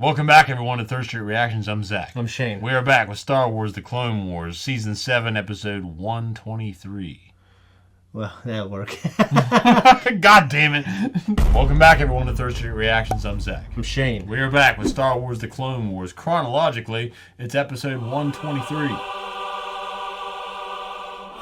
Welcome back, everyone, to Third Street Reactions. I'm Zach. I'm Shane. We are back with Star Wars The Clone Wars, Season 7, Episode 123. Well, that'll work. God damn it. Welcome back, everyone, to Third Street Reactions. I'm Zach. I'm Shane. We are back with Star Wars The Clone Wars. Chronologically, it's Episode 123.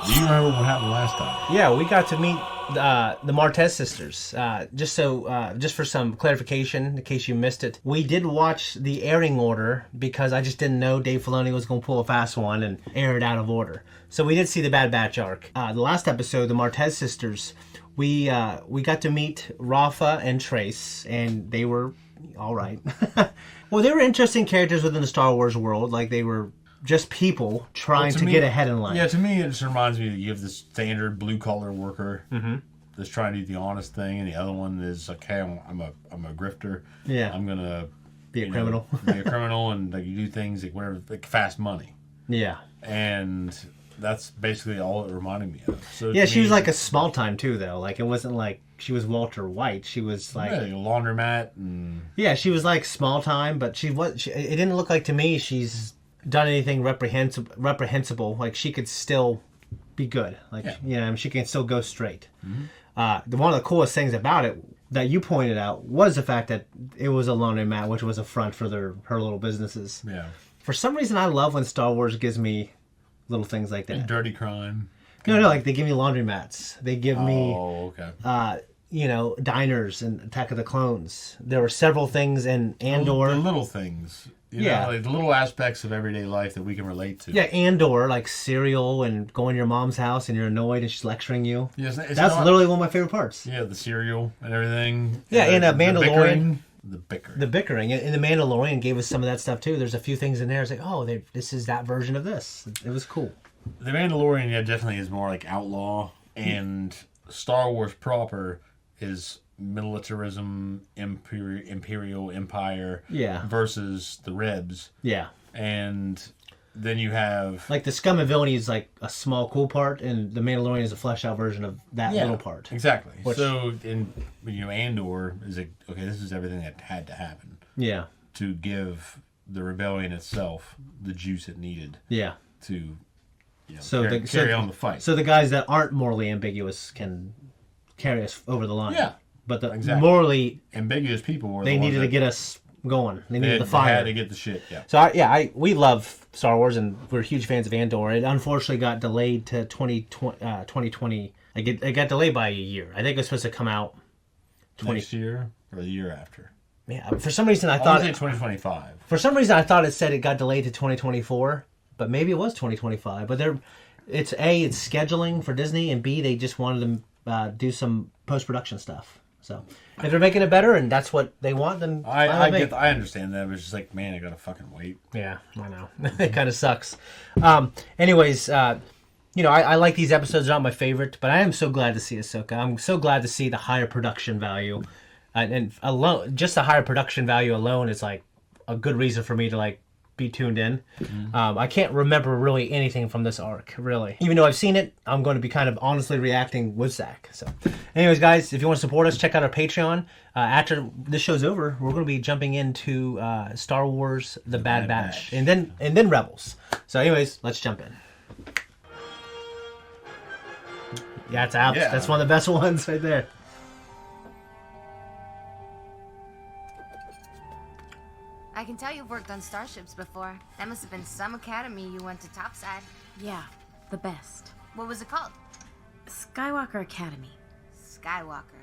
Do you remember what happened last time? Yeah, we got to meet the Marietta sisters. Just for some clarification, in case you missed it, we did watch the airing order because I just didn't know Dave Filoni was going to pull a fast one and air it out of order. So we did see the Bad Batch arc. The last episode, the Marietta sisters, we got to meet Rafa and Trace, and they were all right. Well, they were interesting characters within the Star Wars world. Like, they were just people trying to get ahead in life. Yeah, to me, it just reminds me that you have this standard blue-collar worker that's trying to do the honest thing, and the other one is, okay, I'm a grifter. Yeah. I'm going to be a criminal. Be a criminal, and like, you do things like whatever, like fast money. Yeah. And that's basically all it reminded me of. So yeah, she was like a small time, too, though. Like, it wasn't like she was Walter White. She was like... Yeah, a laundromat. And... Yeah, she was like small time, but it didn't look like to me she's done anything reprehensible. Like, she could still be good. Like, you know, she can still go straight. One of the coolest things about it that you pointed out was the fact that it was a laundromat, which was a front for her little businesses. Yeah. For some reason, I love when Star Wars gives me little things like that. And dirty crime. No, like they give me laundromats. They give me, you know, diners and Attack of the Clones. There were several things in Andor. The little things. You know, like the little aspects of everyday life that we can relate to. Yeah, Andor, like cereal and going to your mom's house and you're annoyed and she's lecturing you. Yeah, that's literally one of my favorite parts. Yeah, the cereal and everything. Yeah, and Mandalorian. The bickering. And the Mandalorian gave us some of that stuff too. There's a few things in there. It's like, oh, this is that version of this. It was cool. The Mandalorian, yeah, definitely is more like outlaw. And Star Wars proper is militarism, imperial empire, versus the Rebs. Yeah. And then you have... Like, the Scum and Villainy is like a small, cool part, and the Mandalorian is a fleshed out version of that little part. Exactly. So, Andor is like, okay, this is everything that had to happen. Yeah. To give the rebellion itself the juice it needed. Yeah. To carry on the fight. So the guys that aren't morally ambiguous can carry us over the line. Yeah. But the morally ambiguous people were they needed to get us going. They needed the fire. They had to get the shit. Yeah. So we love Star Wars and we're huge fans of Andor. It unfortunately got delayed to 2020. It got delayed by a year. I think it was supposed to come out next year or the year after. Yeah. For some reason I thought 2025. For some reason I thought it said it got delayed to 2024, but maybe it was 2025. But it's scheduling for Disney, and B, they just wanted to do some post-production stuff. So if they're making it better and that's what they want, then I understand that. But it's just like, man, I gotta fucking wait. Yeah, I know. It kind of sucks. Anyways, you know, I like these episodes. They're not my favorite, but I am so glad to see Ahsoka. I'm so glad to see the higher production value, and alone, just the higher production value alone is like a good reason for me to like be tuned in. I can't remember really anything from this arc, really. Even though I've seen it, I'm going to be kind of honestly reacting with Zach. So, anyways, guys, if you want to support us, check out our Patreon. After this show's over, we're going to be jumping into Star Wars: The Bad Batch, and then Rebels. So, anyways, let's jump in. Yeah, it's Apps. Yeah. That's one of the best ones right there. I can tell you've worked on starships before. That must have been some academy you went to topside. Yeah, the best. What was it called? Skywalker Academy. Skywalker.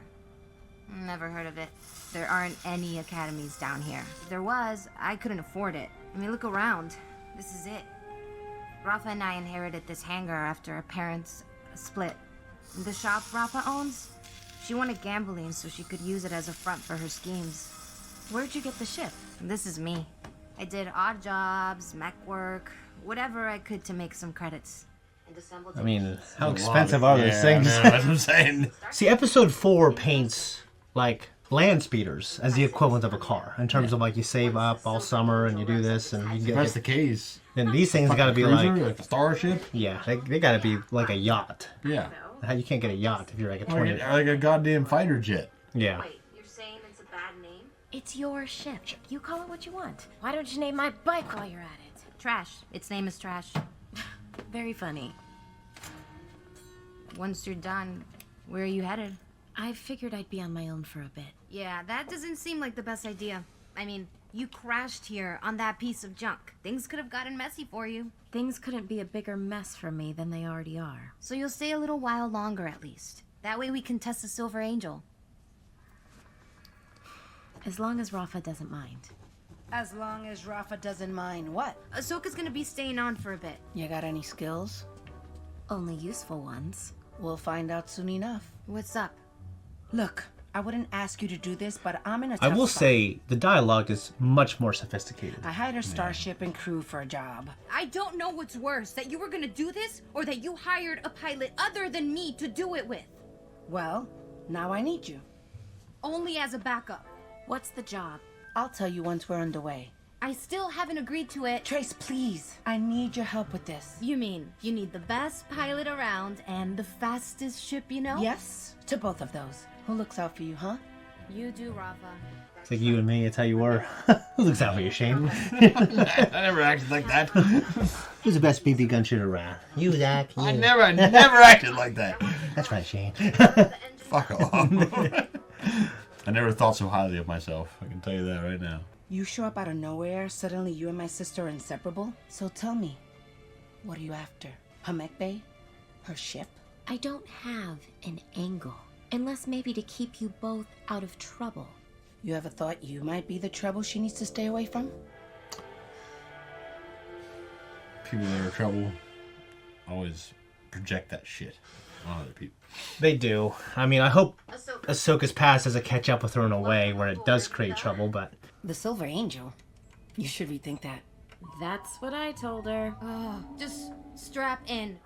Never heard of it. There aren't any academies down here. If there was, I couldn't afford it. I mean, look around. This is it. Rafa and I inherited this hangar after our parents split. The shop Rafa owns, she wanted gambling so she could use it as a front for her schemes. Where'd you get the ship? This is me. I did odd jobs, mech work, whatever I could to make some credits. I mean, how expensive are these things? No, that's what I'm saying. See, episode 4 paints like land speeders as the equivalent of a car in terms of like you save up all summer and you do this and you get. That's the case. And these things got to be like a starship. Yeah, they got to be like a yacht. Yeah. You can't get a yacht if you're like a 20. Like a goddamn fighter jet. Yeah. Wait, you're saying it's a bad name? It's your ship. You call it what you want. Why don't you name my bike while you're at it? Trash. Its name is Trash. Very funny. Once you're done, where are you headed? I figured I'd be on my own for a bit. Yeah, that doesn't seem like the best idea. I mean, you crashed here on that piece of junk. Things could have gotten messy for you. Things couldn't be a bigger mess for me than they already are. So you'll stay a little while longer at least. That way we can test the Silver Angel. As long as Rafa doesn't mind. As long as Rafa doesn't mind what? Ahsoka's gonna be staying on for a bit. You got any skills? Only useful ones. We'll find out soon enough. What's up? Look, I wouldn't ask you to do this, but I'm in a tough I will spot. say the dialogue is much more sophisticated. I hired a starship and crew for a job. I don't know what's worse, that you were gonna do this, or that you hired a pilot other than me to do it with. Well, now I need you. Only as a backup. What's the job? I'll tell you once we're underway. I still haven't agreed to it. Trace, please. I need your help with this. You mean, you need the best pilot around and the fastest ship you know? Yes, to both of those. Who looks out for you, huh? You do, Rafa. It's like you and me, it's how you were. Who looks out for you, Shane? I never acted like that. Who's the best BB gun shooter around? You, Zach. You. I never acted like that. That's right, Shane. Fuck off. I never thought so highly of myself. I can tell you that right now. You show up out of nowhere, suddenly you and my sister are inseparable? So tell me, what are you after? Her mech bay? Her ship? I don't have an angle. Unless maybe to keep you both out of trouble. You ever thought you might be the trouble she needs to stay away from? People that are in trouble always project that shit on other people. They do. I mean, I hope Ahsoka's past doesn't catch up with her in a way where it does create trouble, but... The Silver Angel? You should rethink that. That's what I told her. Oh, just strap in.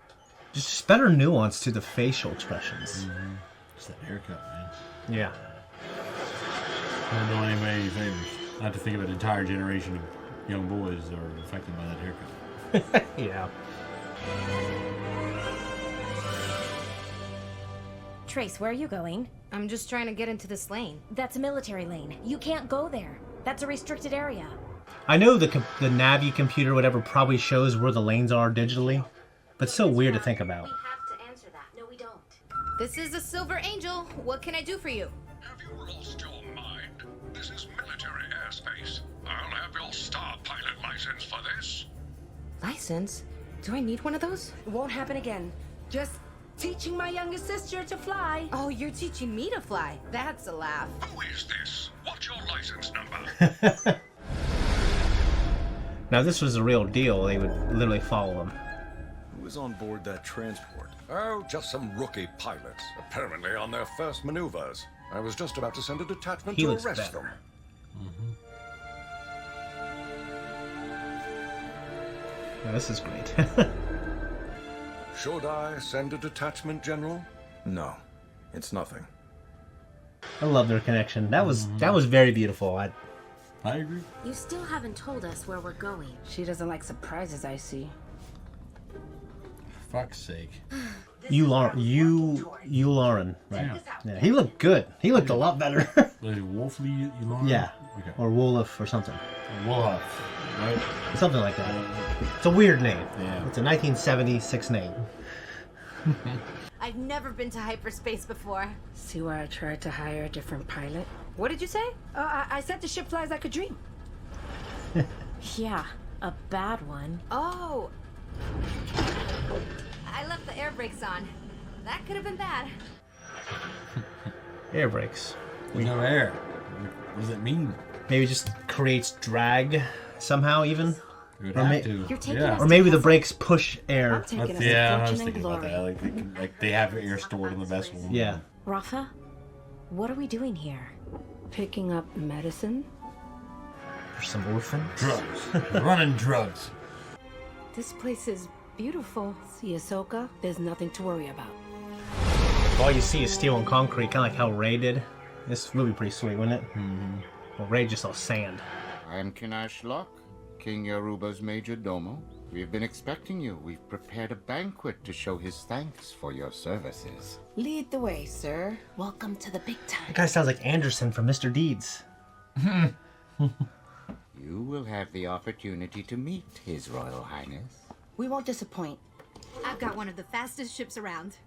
Just better nuance to the facial expressions. Mm-hmm. Just that haircut, man. Yeah. Don't do anybody any favors. Not to think of an entire generation of young boys that are affected by that haircut. Yeah. Trace, where are you going? I'm just trying to get into this lane. That's a military lane. You can't go there. That's a restricted area. I know the Navi computer, whatever, probably shows where the lanes are digitally, but it's so weird to think about. We have to answer that. No, we don't. This is the Silver Angel. What can I do for you? Have you lost your mind? This is military airspace. I'll have your star pilot license for this. License? Do I need one of those? It won't happen again. Just teaching my youngest sister to fly. Oh, you're teaching me to fly. That's a laugh. Who is this? What's your license number? Now, if this was a real deal, they would literally follow him. Who was on board that transport? Oh, just some rookie pilots, apparently on their first maneuvers. I was just about to send a detachment He to looks arrest better. them. Now, this is great. Should I send a detachment, General? No, it's nothing. I love their connection. That was very beautiful. I agree. You still haven't told us where we're going. She doesn't like surprises, I see. Fuck's sake. Lauren, right? Yeah, he looked good. He looked a lot better. Like Wolfley, Elon? Yeah. Okay. Or Wolof or something. Wolf, right? Something like that. It's a weird name. Yeah. It's a 1976 name. I've never been to hyperspace before. See where I tried to hire a different pilot? What did you say? I said the ship flies like a dream. Yeah, a bad one. Oh. I left the air brakes on. That could have been bad. Air brakes. We have air. What does that mean? Maybe just creates drag somehow even. We would Or have may- to. You're taking yeah. us Or maybe the brakes push air. I'm taking us to Yeah, I was fortune and thinking about glory. that. Like they have air stored in the vessel. Yeah. Rafa, what are we doing here? Picking up medicine? For some orphan. Drugs. Running drugs. This place is beautiful. See, Ahsoka, there's nothing to worry about. All you see is steel and concrete, kind of like how Rey did. This would be pretty sweet, wouldn't it? Mm-hmm. Well, Rey just saw sand. I'm Kinash Locke, King Yaruba's major domo. We've been expecting you. We've prepared a banquet to show his thanks for your services. Lead the way, sir. Welcome to the big time. That guy sounds like Anderson from Mr. Deeds. You will have the opportunity to meet His Royal Highness. We won't disappoint. I've got one of the fastest ships around.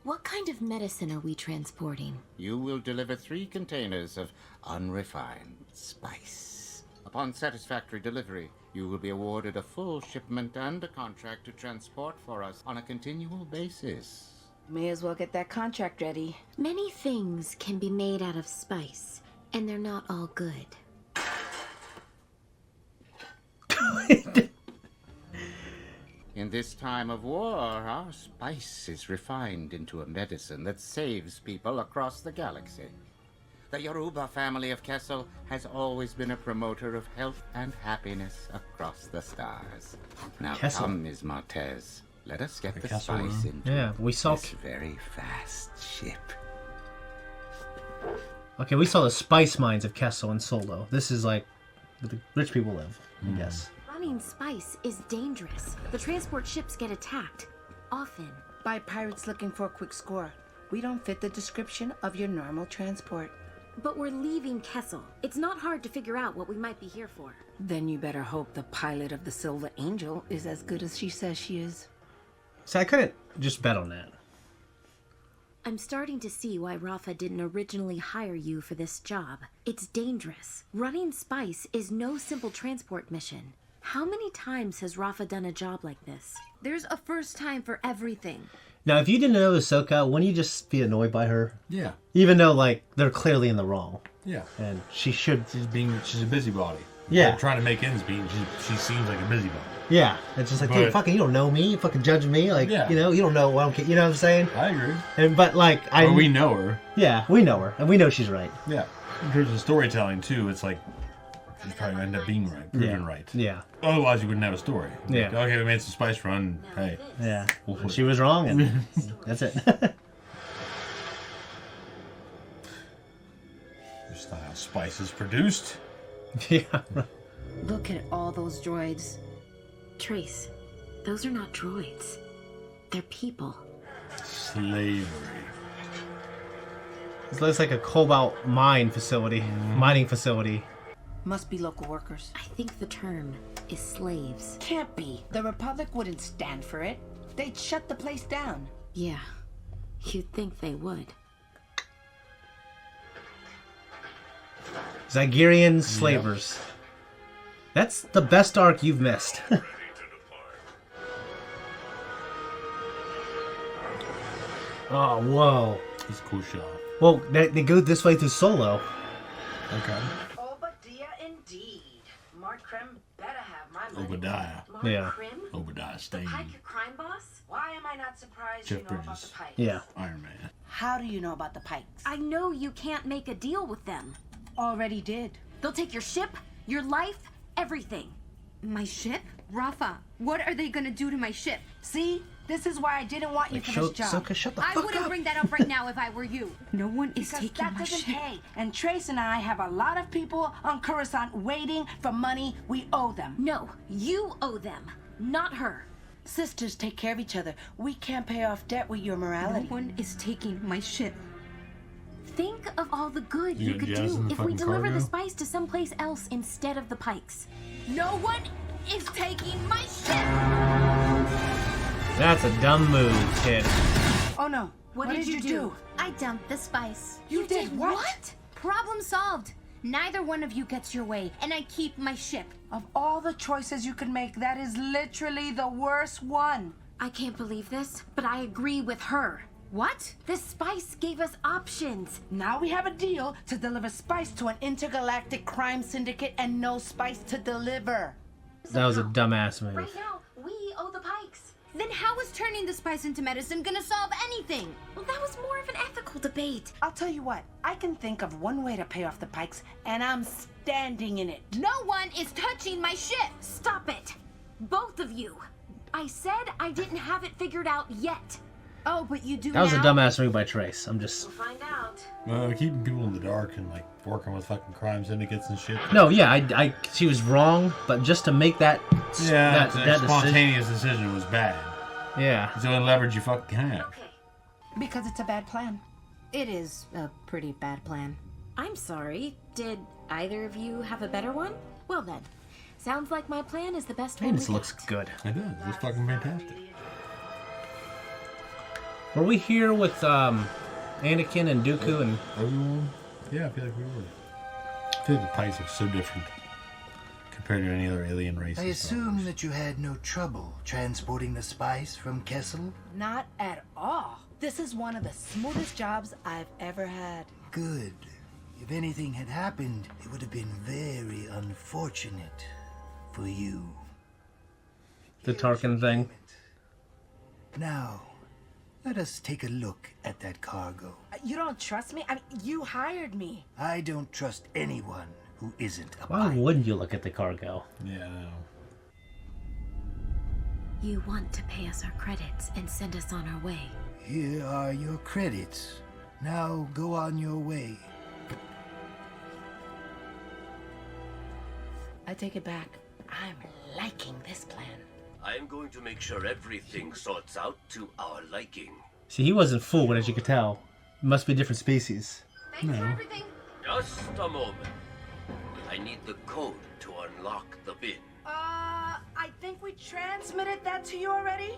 What kind of medicine are we transporting? You will deliver 3 containers of unrefined spice. Upon satisfactory delivery, you will be awarded a full shipment and a contract to transport for us on a continual basis. May as well get that contract ready. Many things can be made out of spice, and they're not all good. In this time of war, our spice is refined into a medicine that saves people across the galaxy. The Yoruba family of Kessel has always been a promoter of health and happiness across the stars. Now Kessel. come, Ms. Martez. Let us get the Kessel spice room. into we saw. this very fast ship. Okay, we saw the spice mines of Kessel and Solo. This is like where the rich people live, I guess. Running spice is dangerous. The transport ships get attacked. Often. By pirates looking for a quick score. We don't fit the description of your normal transport. But we're leaving Kessel. It's not hard to figure out what we might be here for. Then you better hope the pilot of the Silver Angel is as good as she says she is. So I couldn't just bet on that. I'm starting to see why Rafa didn't originally hire you for this job. It's dangerous. Running spice is no simple transport mission. How many times has Rafa done a job like this? There's a first time for everything. Now, if you didn't know Ahsoka, wouldn't you just be annoyed by her? Yeah. Even though, like, they're clearly in the wrong. Yeah. And she should... She's a busybody. Yeah. They're trying to make ends meet. She seems like a busybody. Yeah. It's just like, dude, fucking, you don't know me. You fucking judge me. Like, you know, you don't know what I'm... You know what I'm saying? I agree. And, but, like, Or we know her. Yeah, we know her. And we know she's right. Yeah. In terms of storytelling, too, it's like, she's probably going to end up being right. Proven right. Yeah. Otherwise, you wouldn't have a story. Yeah. Like, okay, we made some spice run. Hey. Yeah. And she was wrong, and that's it. Just not how spice is produced. Yeah. Look at all those droids. Trace, those are not droids. They're people. Slavery. This looks like a cobalt mining facility. Must be local workers. I think the term is slaves. Can't be. The Republic wouldn't stand for it. They'd shut the place down. Yeah, you'd think they would. Zygerian slavers. Yep. That's the best arc you've missed. Oh, whoa. That's a cool shot. Well, they go this way through Solo. Okay. Obadiah indeed. Mark Krim better have my money. Obadiah. Yeah. Obadiah Stane. Pike crime boss? Why am I not surprised Jeff you know about Bridges. the Pikes? Yeah. Iron Man. How do you know about the Pikes? I know you can't make a deal with them. Already did. They'll take your ship, your life, everything. My ship? Rafa, what are they gonna do to my ship? See? This is why I didn't want you for this job. Ahsoka, shut the I fuck wouldn't up. bring that up right now if I were you. No one is Because taking that my doesn't ship. pay. And Trace and I have a lot of people on Coruscant waiting for money we owe them. No, you owe them, not her. Sisters take care of each other. We can't pay off debt with your morality. No one is taking my ship. Think of all the good you could jazz in do the if we fucking deliver cargo? the spice to someplace else instead of the Pikes. No one is taking my ship! That's a dumb move, kid. Oh no. What did you do? I dumped the spice. You did what? Problem solved. Neither one of you gets your way, and I keep my ship. Of all the choices you could make, that is literally the worst one. I can't believe this, but I agree with her. What? This spice gave us options. Now we have a deal to deliver spice to an intergalactic crime syndicate and no spice to deliver. That was a dumbass move. Right now, we owe the Pikes. Then how is turning the spice into medicine gonna solve anything? Well, that was more of an ethical debate. I'll tell you what, I can think of one way to pay off the Pikes, and I'm standing in it. No one is touching my ship! Stop it! Both of you. I said I didn't have it figured out yet. Oh, but you do That was a now? dumbass move by Trace. I'm just... We'll find out. Keeping people in the dark and like working with fucking crime syndicates and shit. No, yeah, she was wrong, but just to make that... Yeah, that that spontaneous decision was bad. Yeah. It's the only leverage you fucking have. Because it's a bad plan. It is a pretty bad plan. I'm sorry. Did either of you have a better one? Well then, sounds like my plan is the best one. This looks good. It does. It's fucking fantastic. Were we here with Anakin and Dooku and everyone? Yeah, I feel like we were. I feel like the Pikes are so different compared to any other alien race. I assume that you had no trouble transporting the spice from Kessel? Not at all. This is one of the smoothest jobs I've ever had. Good. If anything had happened, it would have been very unfortunate for you. The Tarkin thing. Now, let us take a look at that cargo. You don't trust me? I mean, you hired me. I don't trust anyone who isn't a Why pilot. wouldn't you look at the cargo? Yeah, I know. You want to pay us our credits and send us on our way. Here are your credits. Now go on your way. I take it back. I'm liking this plan. I'm going to make sure everything sorts out to our liking. See, he wasn't fooled, as you could tell. It must be different species. Thanks for everything. Just a moment. I need the code to unlock the bin. I think we transmitted that to you already?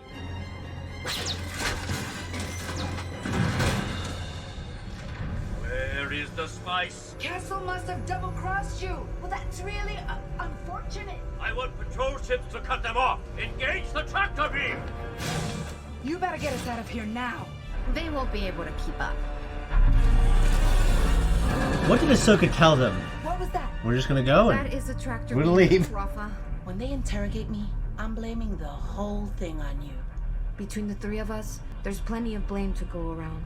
Where is the spice? Kessel must have double-crossed you. Well, that's really unfortunate. I want patrol ships to cut them off. Engage the tractor beam! You better get us out of here now. They won't be able to keep up. What did Ahsoka tell them? What was that? We're just gonna go and That is a tractor. we're gonna leave. Rafa. When they interrogate me, I'm blaming the whole thing on you. Between the three of us, there's plenty of blame to go around.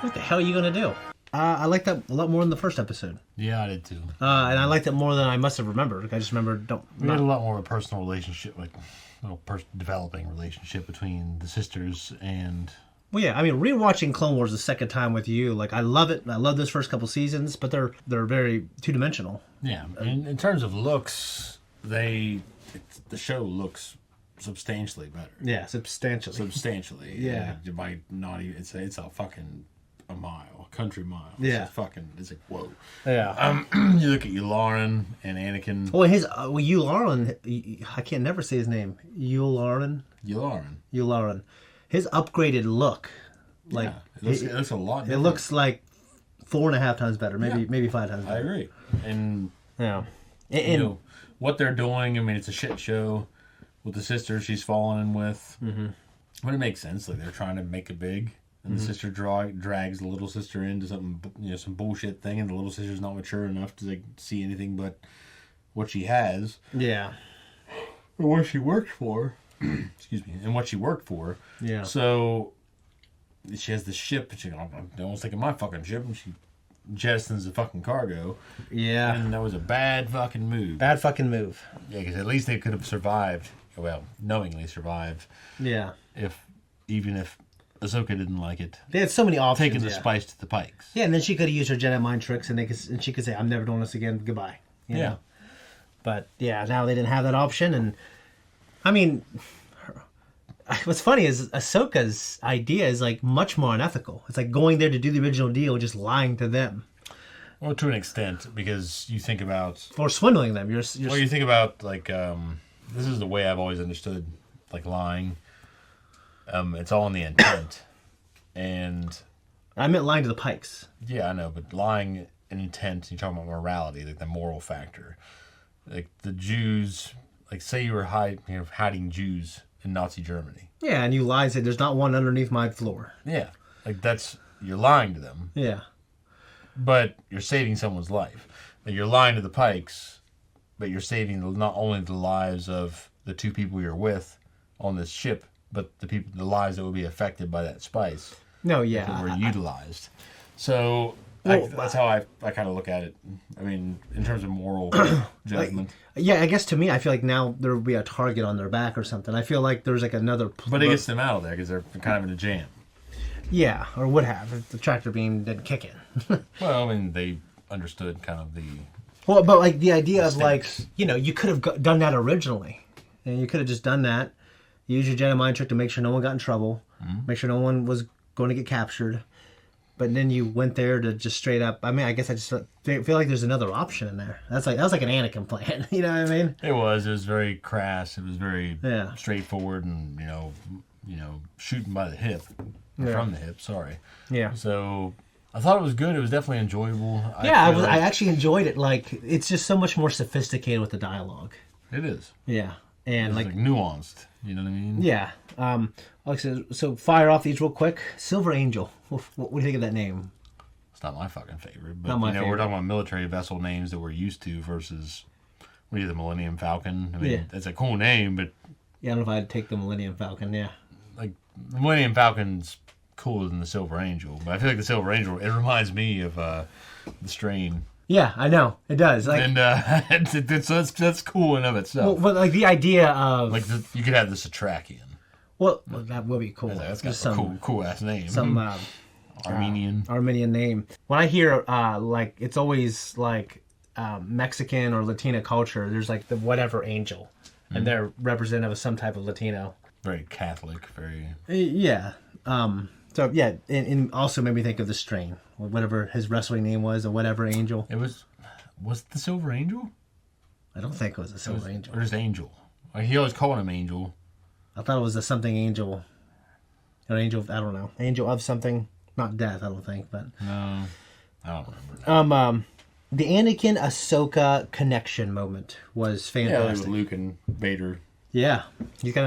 What the hell are you gonna do? I liked that a lot more than the first episode. Yeah, I did too. And I liked it more than I must have remembered. I just remember We had a lot more of a personal relationship, like developing relationship between the sisters and. Well, yeah, I mean, rewatching Clone Wars the second time with you, like I love it. I love those first couple seasons, but they're very two-dimensional. Yeah, in terms of looks, the show looks substantially better. Yeah, substantially. Substantially. Yeah. You might not even. It's a fucking a mile, a country mile. Yeah. It's like whoa. Yeah. You look at Yularen and Anakin. Oh, his Yularen, I can't never say his name. Yularen. His upgraded look, like yeah, it looks a lot different. It looks like 4.5 times better, maybe 5 times better. I agree. And yeah, and you know, what they're doing. I mean, it's a shit show with the sister she's fallen in with. Mm-hmm. But it makes sense. Like they're trying to make it big, and the sister drags the little sister into something, some bullshit thing, and the little sister's not mature enough to see anything but what she has. Yeah, or what she worked for. Excuse me, and what she worked for. Yeah. So she has the ship, and she goes, "No one's taking my fucking ship," and she jettisons the fucking cargo. Yeah. And that was a bad fucking move. Bad fucking move. Yeah, because at least they could have survived. Well, knowingly survived. Yeah. Even if Ahsoka didn't like it. They had so many options. Taking the spice to the Pikes. Yeah, and then she could have used her Jedi mind tricks, and she could say, "I'm never doing this again. Goodbye." You know? But yeah, now they didn't have that option, and I mean, what's funny is Ahsoka's idea is like much more unethical. It's like going there to do the original deal, just lying to them. Well, to an extent, because you think about or swindling them. You're you think about like this is the way I've always understood like lying. It's all in the intent, and I meant lying to the Pikes. Yeah, I know, but lying in intent. You're talking about morality, like the moral factor. Like the Jews, like say you were hiding Jews in Nazi Germany. Yeah, and you lie and say there's not one underneath my floor. Yeah, like you're lying to them. Yeah, but you're saving someone's life. Like you're lying to the Pikes, but you're saving not only the lives of the 2 people you're with on this ship, but the lives that would be affected by that spice. No, yeah, if it were utilized. So that's how I kind of look at it. I mean, in terms of moral judgment. I guess to me, I feel like now there would be a target on their back or something. I feel like there's like another. But it gets them out of there because they're kind of in a jam. Yeah, or would have if the tractor beam didn't kick in. Well, I mean, they understood kind of the. Well, but like the idea of like you could have done that originally, and you could have just done that. Use your Jedi mind trick to make sure no one got in trouble. Mm-hmm. Make sure no one was going to get captured. But then you went there to just straight up. I mean, I guess I just feel like there's another option in there. That was like an Anakin plan. You know what I mean? It was. It was very crass. It was very straightforward, and shooting by the hip, from the hip. Sorry. Yeah. So I thought it was good. It was definitely enjoyable. I actually enjoyed it. Like, it's just so much more sophisticated with the dialogue. It is. Yeah, and it's like nuanced. You know what I mean? Yeah. So fire off these real quick. Silver Angel. What do you think of that name? It's not my fucking favorite, but not my favorite. We're talking about military vessel names that we're used to versus the Millennium Falcon. I mean, it's a cool name, but I don't know if I'd take the Millennium Falcon. Yeah. Like the Millennium Falcon's cooler than the Silver Angel, but I feel like the Silver Angel, it reminds me of the Strain. Yeah, I know it does. Like, and that's cool in of itself. Well, but like the idea of you could have the Satrakian. Well, that would be cool. That's got some cool ass name. Some Armenian name. When I hear like it's always like Mexican or Latina culture, there's like the whatever angel, and they're representative of some type of Latino. Very Catholic, very. Yeah. So yeah, and also made me think of the Strain, whatever his wrestling name was, or whatever angel. It was it the Silver Angel? I don't think it was the Silver Angel. Or just Angel. He always called him Angel. I thought it was the something angel. An angel, I don't know. Angel of something. Not death, I don't think, but. No. I don't remember. The Anakin Ahsoka connection moment was fantastic. Yeah, Luke and Vader. Yeah. He's got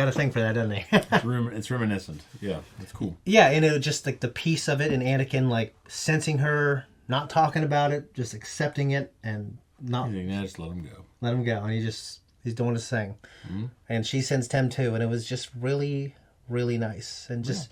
a thing for that, doesn't he? It's reminiscent. Yeah, it's cool. Yeah, and it was just like the piece of it, and Anakin like sensing her, not talking about it, just accepting it, and not. Just let him go. Let him go, and he's doing his thing. Mm-hmm. And she sensed him too, and it was just really, really nice. And just.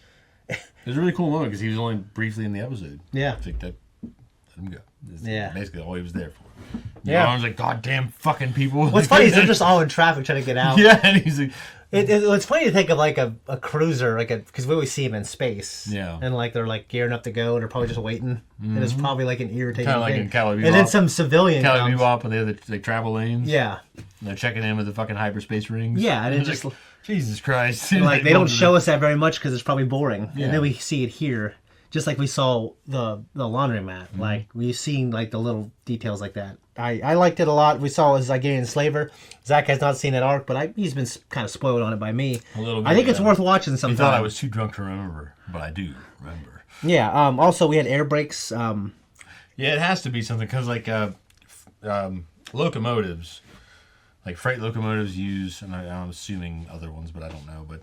It was a really cool moment because he was only briefly in the episode. Yeah. I think that let him go. That's basically all he was there for. Yeah. I was like, goddamn fucking people. What's funny is they're just all in traffic trying to get out. Yeah, and he's like. It's funny to think of like a cruiser, because we always see him in space. Yeah. And like they're like gearing up to go, and they're probably just waiting. Mm-hmm. And it's probably like an irritating kind of like thing. in Cali Bebop. And then some civilian Cali Bebop, and the other travel lanes. Yeah. And they're checking in with the fucking hyperspace rings. Yeah, and it just like, Jesus Christ. Like they don't show us that very much because it's probably boring. Yeah. And then we see it here, just like we saw the laundromat. Mm-hmm. Like we've seen like the little details like that. I liked it a lot. We saw a Zygerian slaver. Zach has not seen that arc, but he's been kind of spoiled on it by me. A little bit. I think it's worth watching sometime. He thought I was too drunk to remember, but I do remember. Yeah. Also, we had air brakes. Yeah, it has to be something because like locomotives, like freight locomotives use, and I'm assuming other ones, but I don't know. But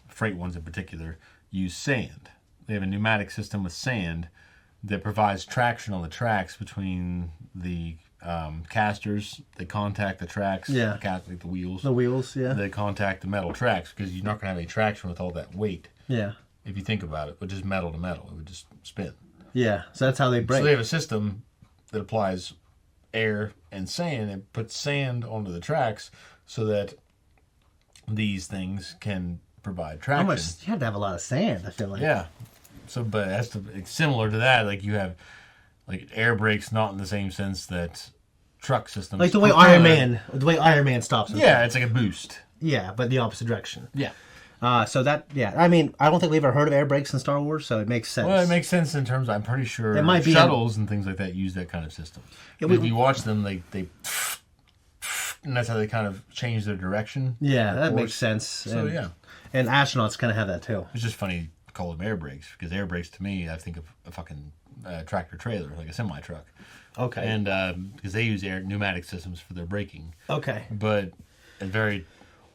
freight ones in particular use sand. They have a pneumatic system with sand that provides traction on the tracks between the casters. They contact the tracks. Yeah. Like the wheels. The wheels, yeah. They contact the metal tracks because you're not going to have any traction with all that weight. Yeah. If you think about it, but just metal to metal, it would just spin. Yeah, so that's how they break. So they have a system that applies air and sand and puts sand onto the tracks so that these things can provide traction. You have to have a lot of sand, I feel like. Yeah. So, but it's similar to that. Like you have like air brakes, not in the same sense that truck systems. Like the way Iron Man stops. Yeah, it's like a boost. Yeah, but the opposite direction. Yeah. So that, yeah, I mean, I don't think we've ever heard of air brakes in Star Wars, so it makes sense. Well, it makes sense in terms, I'm pretty sure it might be shuttles and things like that use that kind of system. Yeah, if you watch them, they and that's how they kind of change their direction. Yeah, that makes sense. So, yeah. And astronauts kind of have that, too. It's just funny to call them air brakes, because air brakes, to me, I think of a fucking tractor trailer, like a semi-truck. Okay. And because they use pneumatic systems for their braking. Okay. But a very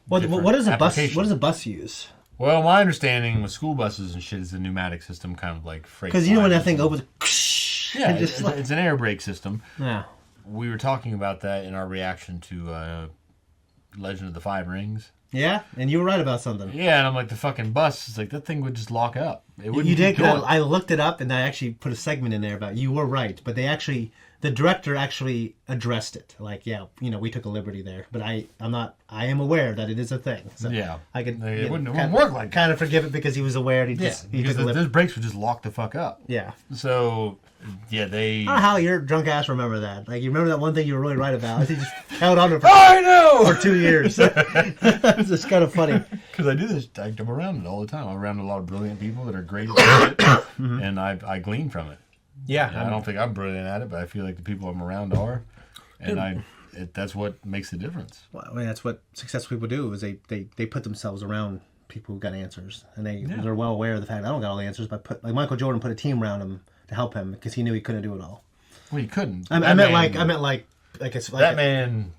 what does a bus? What does a bus use? Well, my understanding with school buses and shit is a pneumatic system, kind of like freight. Because you know when that thing opens, yeah, it's an air brake system. Yeah. We were talking about that in our reaction to Legend of the Five Rings. Yeah, and you were right about something. Yeah, and I'm like, the fucking bus, it's like, that thing would just lock up. It wouldn't. You did. I looked it up, and I actually put a segment in there about you were right, but they actually the director actually addressed it. Like, yeah, we took a liberty there, but I am aware that it is a thing. So I could. It wouldn't work like kind of forgive it because he was aware. And he took a liberty. Those brakes would just lock the fuck up. Yeah. So, they. I don't know how your drunk ass remember that. Like, you remember that one thing you were really right about. He just held on to it I know! For 2 years. It's just kind of funny. Because I do this. I'm around it all the time. I'm around a lot of brilliant people that are great at it, and I glean from it. Yeah. I don't think I'm brilliant at it, but I feel like the people I'm around are, and that's what makes the difference. Well, I mean, that's what successful people do is they put themselves around people who got answers, and they're well aware of the fact I don't got all the answers, but like Michael Jordan put a team around him to help him because he knew he couldn't do it all. Well, he couldn't. I meant like it's like that man.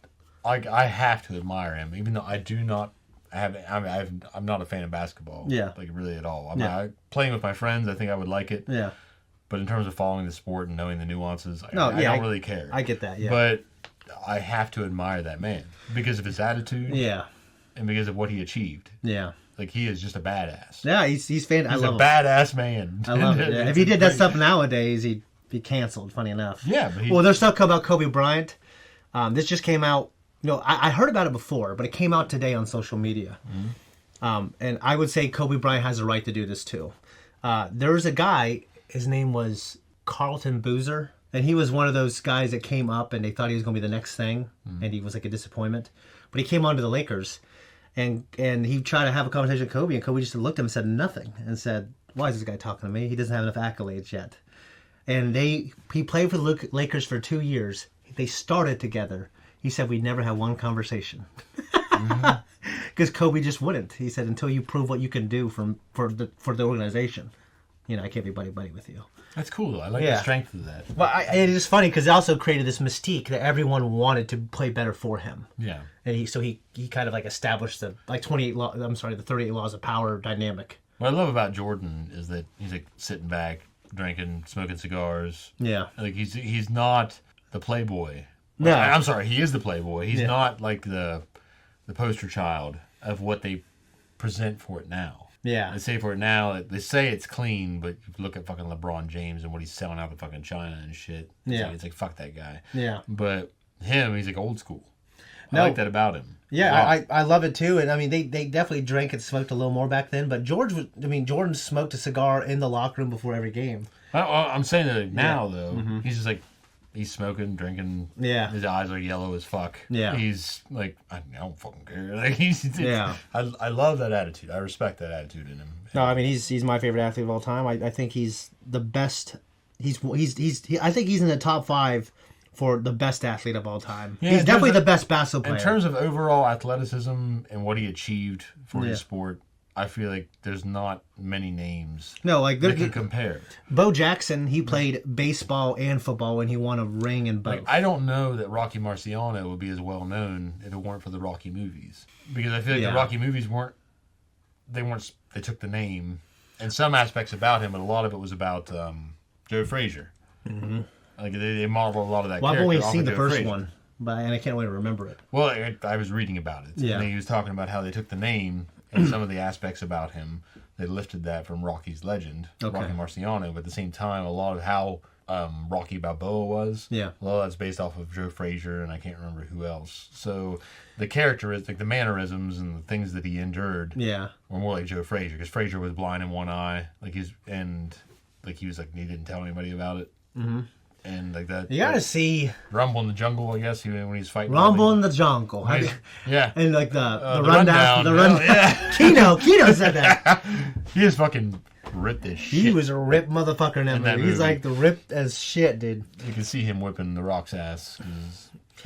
I have to admire him, even though I do not. I'm not a fan of basketball. Yeah. Like really at all. Playing with my friends, I think I would like it. Yeah. But in terms of following the sport and knowing the nuances, I don't really care. I get that, yeah. But I have to admire that man because of his attitude. Yeah. And because of what he achieved. Yeah. Like, he is just a badass. Yeah, he's fantastic. He's a badass man. I love it. Yeah. If he did that stuff nowadays, he'd be canceled, funny enough. Yeah. But well, there's stuff about Kobe Bryant. This just came out. I heard about it before, but it came out today on social media. Mm-hmm. And I would say Kobe Bryant has a right to do this, too. There was a guy... His name was Carlton Boozer, and he was one of those guys that came up and they thought he was going to be the next thing, and he was like a disappointment. But he came on to the Lakers, and he tried to have a conversation with Kobe, and Kobe just looked at him and said nothing, and said, "Why is this guy talking to me? He doesn't have enough accolades yet." And he played for the Lakers for 2 years. They started together. He said, "We never had one conversation." Because Kobe just wouldn't. He said, "Until you prove what you can do for the organization, I can't be buddy-buddy with you." That's cool, though. I like the strength of that. Well, it is funny because it also created this mystique that everyone wanted to play better for him. Yeah. And he kind of like established the 38 laws of power dynamic. What I love about Jordan is that he's like sitting back, drinking, smoking cigars. Yeah. Like he's not the playboy. No. I'm sorry, he is the playboy. He's not like the poster child of what they present for it now. Yeah. They say for it now, they say it's clean, but you look at fucking LeBron James and what he's selling out to fucking China and shit. It's like fuck that guy. Yeah. But he's like old school. I like that about him. Yeah, I love it too. And I mean, they definitely drank and smoked a little more back then. But Jordan smoked a cigar in the locker room before every game. I'm saying that now, though, he's just like, he's smoking, drinking. Yeah. His eyes are yellow as fuck. Yeah. He's like, I don't fucking care. Like I love that attitude. I respect that attitude in him. No, I mean he's my favorite athlete of all time. I think he's the best. I think he's in the top 5 for the best athlete of all time. Yeah, he's definitely the best basketball player. In terms of overall athleticism and what he achieved for his sport, I feel like there's not many names that can compare. Bo Jackson, he played baseball and football when he won a ring in both. I don't know that Rocky Marciano would be as well known if it weren't for the Rocky movies. Because I feel like the Rocky movies they took the name and some aspects about him, but a lot of it was about Joe Frazier. Mm-hmm. Like they modeled a lot of that character. I've only seen the first one, and I can't really remember it. Well, I was reading about it. Yeah. And he was talking about how they took the name and some of the aspects about him, they lifted that from Rocky's legend, Rocky Marciano. But at the same time, a lot of how Rocky Balboa was, a lot of that's based off of Joe Frazier, and I can't remember who else. So the characteristic, the mannerisms, and the things that he endured, were more like Joe Frazier, because Frazier was blind in one eye, he was like he didn't tell anybody about it. Mm-hmm. And like that. You gotta see Rumble in the Jungle, I guess, when he's fighting. Rumble in the Jungle. Yeah. And like the rundown. Yeah. Kino said that. He is fucking ripped as shit. He was a ripped motherfucker in that movie. He's like the ripped as shit, dude. You can see him whipping The Rock's ass.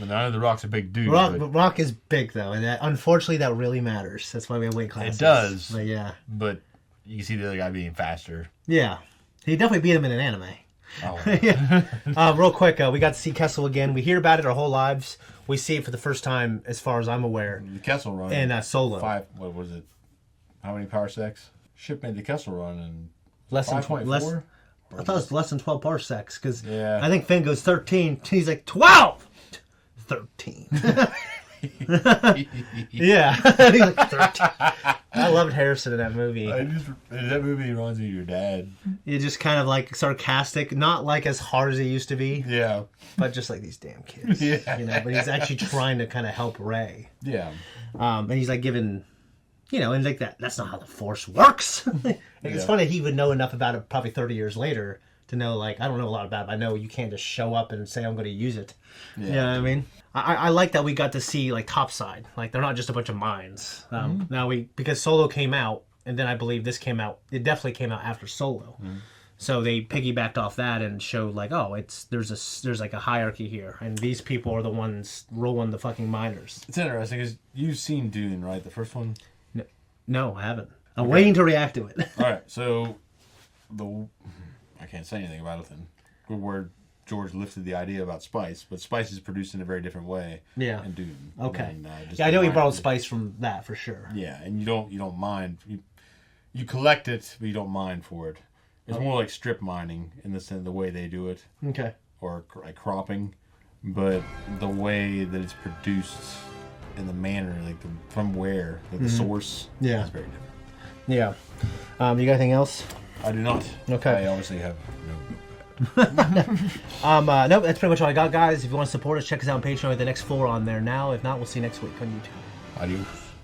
I know The Rock's a big dude. Rock is big, though. And unfortunately, that really matters. That's why we have weight classes. It does. But yeah. But you can see the other guy being faster. Yeah. He definitely beat him in an anime. Oh. Real quick, we got to see Kessel again. We hear about it our whole lives. We see it for the first time, as far as I'm aware. The Kessel Run. And Solo. What was it? How many parsecs? Ship made the Kessel Run in less than 5.4? I thought it was less than 12 parsecs, because I think Finn goes 13. He's like, 12! 13. Yeah. He's like, 13. I loved Harrison in that movie. That movie reminds me of your dad. He's just kind of like sarcastic, not like as hard as he used to be. Yeah. But just like these damn kids. Yeah. You know, but he's actually trying to kind of help Rey. Yeah. And he's like giving, you know, and like that's not how the Force works. It's funny he would know enough about it probably 30 years later to know, like, I don't know a lot about it, but I know you can't just show up and say I'm going to use it. Yeah. You know what I mean? I like that we got to see, like, topside. Like, they're not just a bunch of minds. Now because Solo came out, and then I believe this came out. It definitely came out after Solo. So they piggybacked off that and showed, like, oh, there's like a hierarchy here, and these people are the ones rolling the fucking miners. It's interesting because you've seen Dune, right? The first one. No, I haven't. I'm waiting to react to it. All right, so I can't say anything about it then. Where George lifted the idea about spice, but spice is produced in a very different way. Yeah. In Dune. Okay. And, I know he borrowed spice from that for sure. Yeah, and you don't mind. You collect it, but you don't mind for it. It's more like strip mining in the way they do it. Okay. Or like cropping, but the way that it's produced in the manner, like from where, like the source, is very different. Yeah. You got anything else? I do not. Okay. I obviously have no, that's pretty much all I got, guys. If you want to support us, check us out on Patreon with the next 4 on there now. If not, we'll see you next week on YouTube. Adios.